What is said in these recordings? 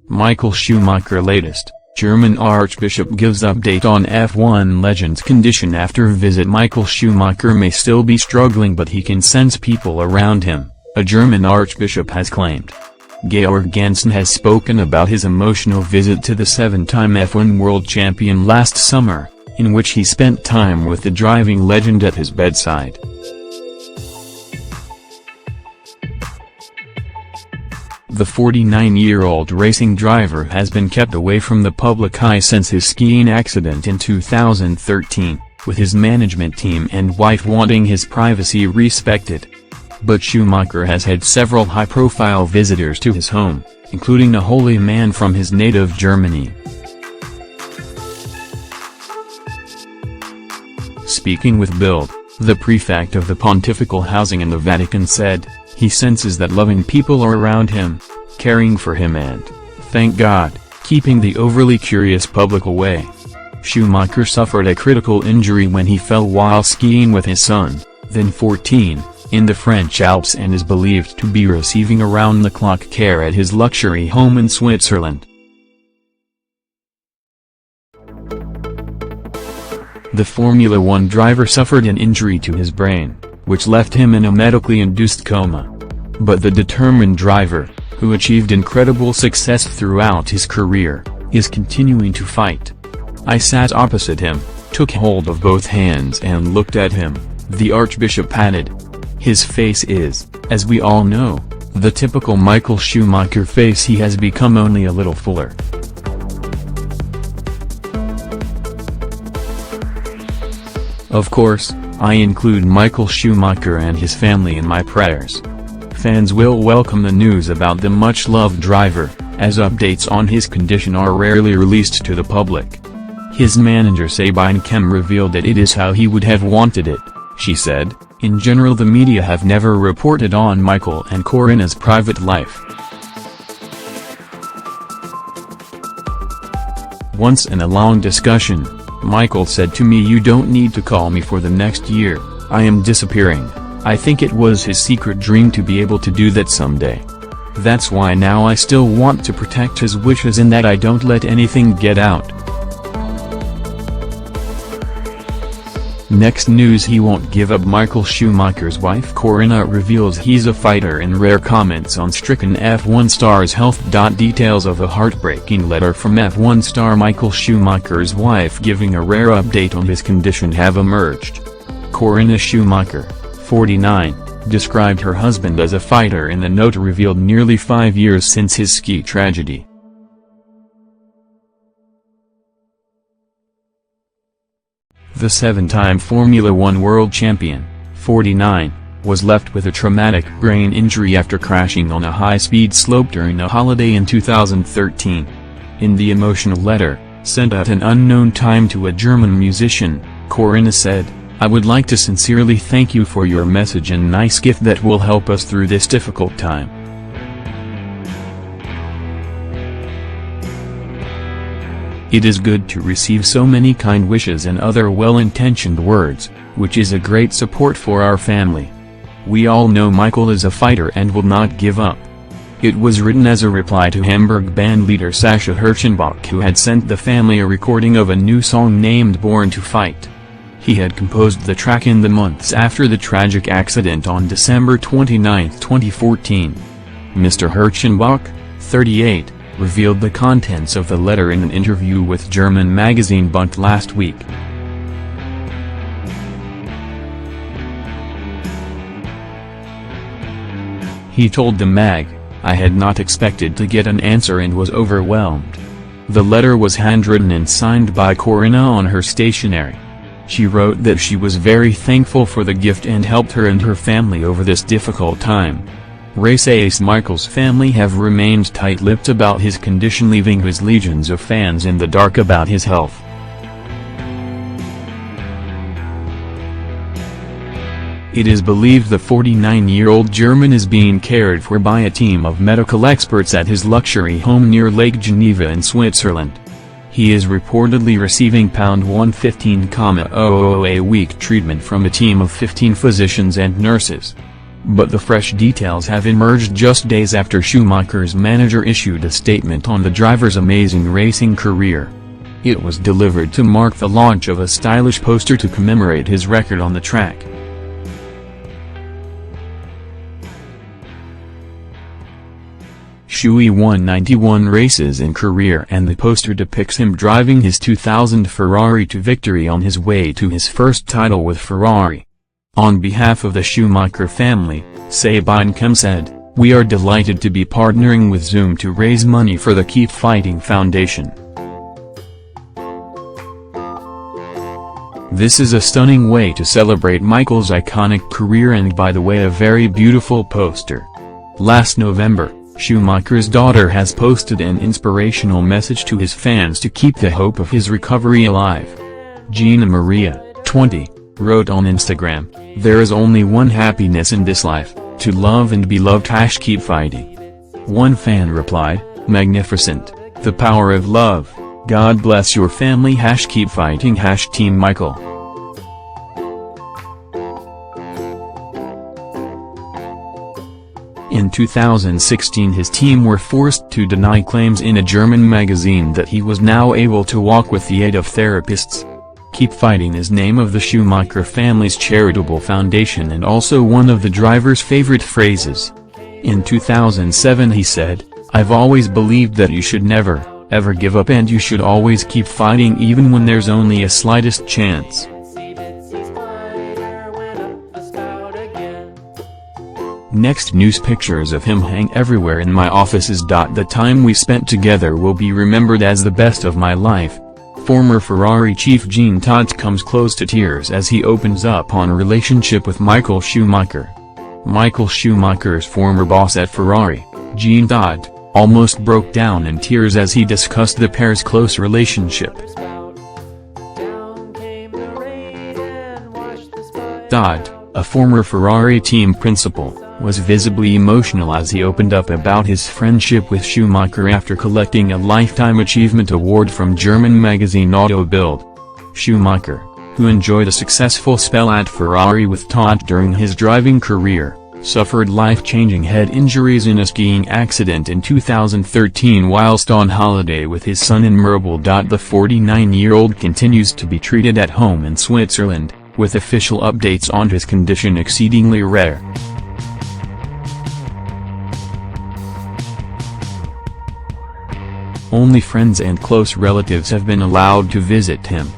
Michael Schumacher latest, German Archbishop gives update on F1 legend's condition after visit. Michael Schumacher may still be struggling, but he can sense people around him, a German Archbishop has claimed. Georg Jansen has spoken about his emotional visit to the seven-time F1 world champion last summer, in which he spent time with the driving legend at his bedside. The 49-year-old racing driver has been kept away from the public eye since his skiing accident in 2013, with his management team and wife wanting his privacy respected. But Schumacher has had several high-profile visitors to his home, including a holy man from his native Germany. Speaking with Bild, the prefect of the Pontifical Housing in the Vatican said, he senses that loving people are around him, caring for him and, thank God, keeping the overly curious public away. Schumacher suffered a critical injury when he fell while skiing with his son, then 14, in the French Alps and is believed to be receiving around-the-clock care at his luxury home in Switzerland. The Formula One driver suffered an injury to his brain, which left him in a medically induced coma. But the determined driver, who achieved incredible success throughout his career, is continuing to fight. I sat opposite him, took hold of both hands and looked at him, the Archbishop added. His face is, as we all know, the typical Michael Schumacher face. He has become only a little fuller. Of course, I include Michael Schumacher and his family in my prayers. Fans will welcome the news about the much-loved driver, as updates on his condition are rarely released to the public. His manager Sabine Kemm revealed that it is how he would have wanted it, she said. In general, the media have never reported on Michael and Corinna's private life. Once in a long discussion, Michael said to me, "You don't need to call me for the next year, I am disappearing." I think it was his secret dream to be able to do that someday. That's why now I still want to protect his wishes in that I don't let anything get out. Next news: he won't give up. Michael Schumacher's wife Corinna reveals he's a fighter in rare comments on stricken F1 star's health. Details of a heartbreaking letter from F1 star Michael Schumacher's wife giving a rare update on his condition have emerged. Corinna Schumacher, 49, described her husband as a fighter in the note revealed nearly 5 years since his ski tragedy. The seven-time Formula One world champion, 49, was left with a traumatic brain injury after crashing on a high-speed slope during a holiday in 2013. In the emotional letter, sent at an unknown time to a German musician, Corinna said, "I would like to sincerely thank you for your message and nice gift that will help us through this difficult time. It is good to receive so many kind wishes and other well-intentioned words, which is a great support for our family. We all know Michael is a fighter and will not give up." It was written as a reply to Hamburg band leader Sascha Hirschenbach, who had sent the family a recording of a new song named Born to Fight. He had composed the track in the months after the tragic accident on December 29, 2014. Mr. Hirschenbach, 38, revealed the contents of the letter in an interview with German magazine Bild last week. He told the mag, "I had not expected to get an answer and was overwhelmed." The letter was handwritten and signed by Corinna on her stationery. She wrote that she was very thankful for the gift and helped her and her family over this difficult time. Race ace Michael's family have remained tight-lipped about his condition, leaving his legions of fans in the dark about his health. It is believed the 49-year-old German is being cared for by a team of medical experts at his luxury home near Lake Geneva in Switzerland. He is reportedly receiving £115,000 a week treatment from a team of 15 physicians and nurses. but the fresh details have emerged just days after Schumacher's manager issued a statement on the driver's amazing racing career. It was delivered to mark the launch of a stylish poster to commemorate his record on the track. Schuy won 91 races in career, and the poster depicts him driving his 2000 Ferrari to victory on his way to his first title with Ferrari. On behalf of the Schumacher family, Sabine Kem said, "We are delighted to be partnering with Zoom to raise money for the Keep Fighting Foundation. This is a stunning way to celebrate Michael's iconic career and, by the way, a very beautiful poster." Last November, Schumacher's daughter has posted an inspirational message to his fans to keep the hope of his recovery alive. Gina Maria, 20, wrote on Instagram, "There is only one happiness in this life, to love and be loved. Keep fighting." One fan replied, "Magnificent, the power of love, God bless your family. Keep fighting. Team Michael." In 2016 his team were forced to deny claims in a German magazine that he was now able to walk with the aid of therapists. Keep Fighting is name of the Schumacher family's charitable foundation and also one of the driver's favorite phrases. In 2007 he said, "I've always believed that you should never, ever give up, and you should always keep fighting even when there's only a slightest chance." Next, news pictures of him hang everywhere in my offices. The time we spent together will be remembered as the best of my life. Former Ferrari chief Jean Todt comes close to tears as he opens up on a relationship with Michael Schumacher. Michael Schumacher's former boss at Ferrari, Jean Todt, almost broke down in tears as he discussed the pair's close relationship. Todt, a former Ferrari team principal, was visibly emotional as he opened up about his friendship with Schumacher after collecting a Lifetime Achievement Award from German magazine Auto Bild. Schumacher, who enjoyed a successful spell at Ferrari with Todt during his driving career, suffered life-changing head injuries in a skiing accident in 2013 whilst on holiday with his son in Merble. The 49-year-old continues to be treated at home in Switzerland, with official updates on his condition exceedingly rare. Only friends and close relatives have been allowed to visit him.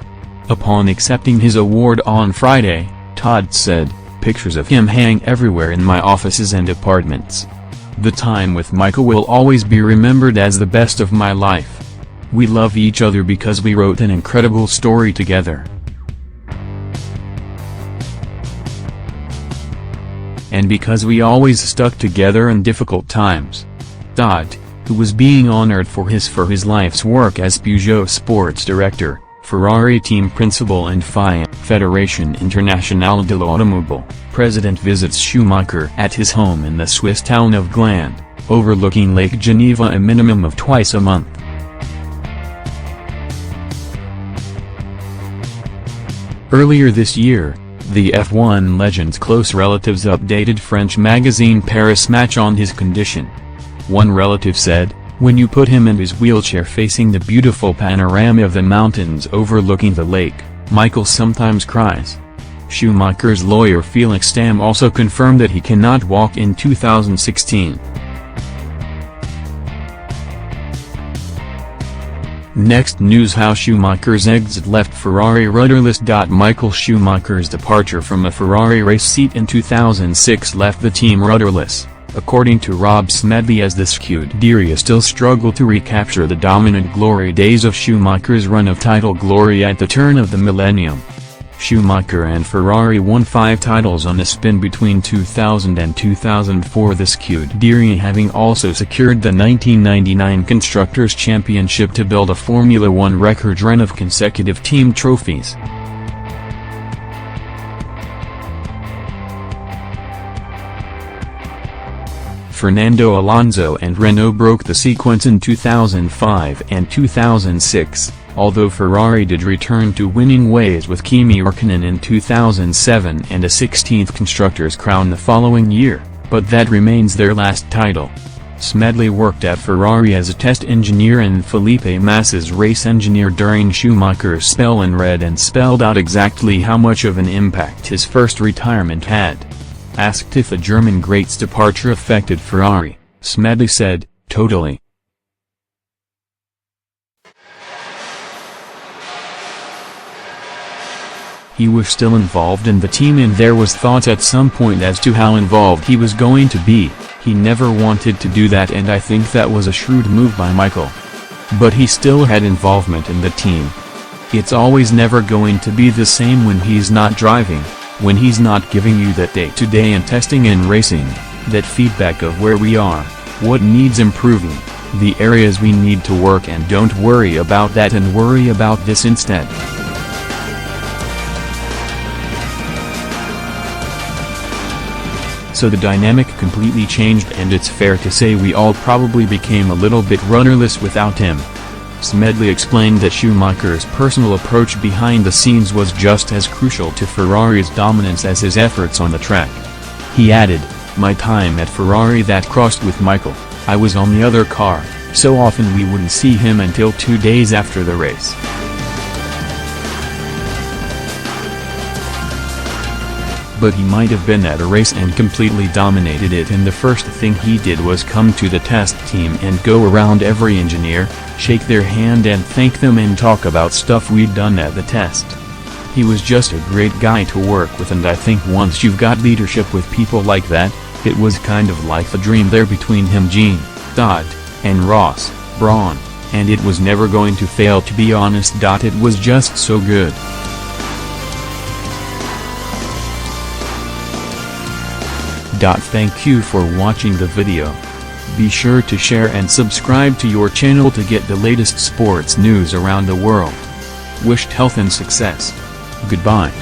Upon accepting his award on Friday, Todt said, "Pictures of him hang everywhere in my offices and apartments. The time with Michael will always be remembered as the best of my life. We love each other because we wrote an incredible story together. And because we always stuck together in difficult times." Todt, who was being honored for his life's work as Peugeot sports director, Ferrari team principal and FIA Fédération Internationale de l'Automobile president, visits Schumacher at his home in the Swiss town of Gland, overlooking Lake Geneva a minimum of twice a month. Earlier this year, the F1 legend's close relatives updated French magazine Paris Match on his condition. One relative said, "When you put him in his wheelchair facing the beautiful panorama of the mountains overlooking the lake, Michael sometimes cries." Schumacher's lawyer Felix Stam also confirmed that he cannot walk in 2016. Next news: how Schumacher's exit left Ferrari rudderless. Michael Schumacher's departure from a Ferrari race seat in 2006 left the team rudderless, according to Rob Smedley, as the Scuderia still struggled to recapture the dominant glory days of Schumacher's run of title glory at the turn of the millennium. Schumacher and Ferrari won 5 titles on a spin between 2000 and 2004, the Scuderia having also secured the 1999 Constructors' Championship to build a Formula One record run of consecutive team trophies. Fernando Alonso and Renault broke the sequence in 2005 and 2006, although Ferrari did return to winning ways with Kimi Räikkönen in 2007 and a 16th Constructors' Crown the following year, but that remains their last title. Smedley worked at Ferrari as a test engineer and Felipe Massa's race engineer during Schumacher's spell in red and spelled out exactly how much of an impact his first retirement had. Asked if the German great's departure affected Ferrari, Smedley said, "Totally. He was still involved in the team and there was thoughts at some point as to how involved he was going to be. He never wanted to do that and I think that was a shrewd move by Michael. But he still had involvement in the team. It's always never going to be the same when he's not driving, when he's not giving you that day-to-day and testing and racing, that feedback of where we are, what needs improving, the areas we need to work and don't worry about that and worry about this instead." So the dynamic completely changed and it's fair to say we all probably became a little bit rudderless without him. Smedley explained that Schumacher's personal approach behind the scenes was just as crucial to Ferrari's dominance as his efforts on the track. He added, "My time at Ferrari that crossed with Michael, I was on the other car, so often we wouldn't see him until 2 days after the race. But he might have been at a race and completely dominated it and the first thing he did was come to the test team and go around every engineer, shake their hand and thank them and talk about stuff we'd done at the test. He was just a great guy to work with and I think once you've got leadership with people like that, it was kind of like the dream there between him Jean, Todt, and Ross, Brawn, and it was never going to fail to be honest. It was just so good." Thank you for watching the video. Be sure to share and subscribe to your channel to get the latest sports news around the world. Wished health and success. Goodbye.